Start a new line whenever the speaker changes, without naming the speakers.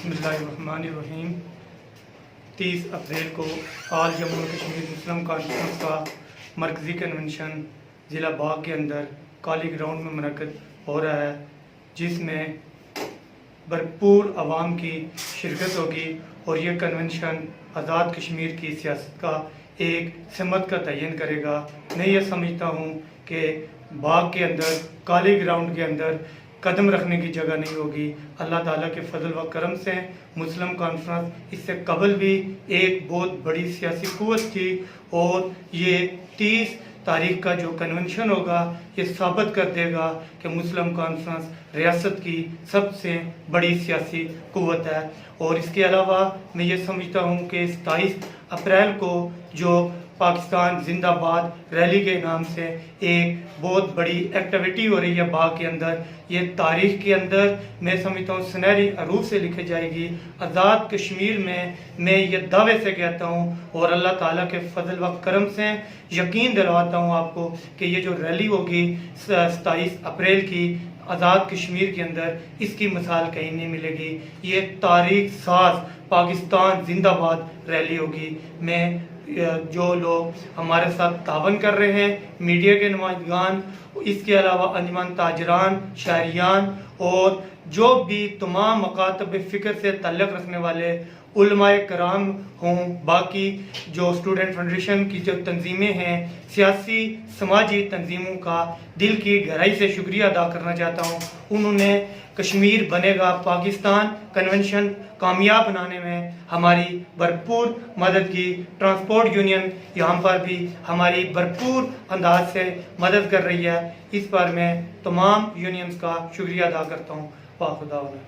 بسم اللہ الرحمن الرحیم 30 اپریل کو آل جموں کشمیر مسلم کانفرنس کا مرکزی کنونشن ضلع باغ کے اندر کالی گراؤنڈ میں منعقد ہو رہا ہے، جس میں بھرپور عوام کی شرکت ہوگی اور یہ کنونشن آزاد کشمیر کی سیاست کا ایک سمت کا تعین کرے گا۔ میں یہ سمجھتا ہوں کہ باغ کے اندر کالی گراؤنڈ کے اندر قدم رکھنے کی جگہ نہیں ہوگی۔ اللہ تعالیٰ کے فضل و کرم سے مسلم کانفرنس اس سے قبل بھی ایک بہت بڑی سیاسی قوت تھی، اور یہ 30 تاریخ کا جو کنونشن ہوگا یہ ثابت کر دے گا کہ مسلم کانفرنس ریاست کی سب سے بڑی سیاسی قوت ہے۔ اور اس کے علاوہ میں یہ سمجھتا ہوں کہ 27 اپریل کو جو پاکستان زندہ باد ریلی کے نام سے ایک بہت بڑی ایکٹیویٹی ہو رہی ہے باغ کے اندر، یہ تاریخ کے اندر میں سمجھتا ہوں سنہری حروف سے لکھی جائے گی۔ آزاد کشمیر میں یہ دعوے سے کہتا ہوں اور اللہ تعالیٰ کے فضل و کرم سے یقین دلواتا ہوں آپ کو کہ یہ جو ریلی ہوگی 27 اپریل کی آزاد کشمیر کے اندر، اس کی مثال کہیں نہیں ملے گی۔ یہ تاریخ ساز پاکستان زندہ باد ریلی ہوگی۔ میں جو لوگ ہمارے ساتھ تعاون کر رہے ہیں، میڈیا کے نمائندگان، اس کے علاوہ انجمن تاجران، شاعریان اور جو بھی تمام مکاتب فکر سے تعلق رکھنے والے علماء کرام ہوں، باقی جو اسٹوڈنٹ فیڈریشن کی جو تنظیمیں ہیں، سیاسی سماجی تنظیموں کا دل کی گہرائی سے شکریہ ادا کرنا چاہتا ہوں۔ انہوں نے کشمیر بنے گا پاکستان کنونشن کامیاب بنانے میں ہماری بھرپور مدد کی۔ ٹرانسپورٹ یونین یہاں پر بھی ہماری بھرپور انداز سے مدد کر رہی ہے۔ اس پر میں تمام یونینز کا شکریہ ادا کرتا ہوں۔ واخر دعوانا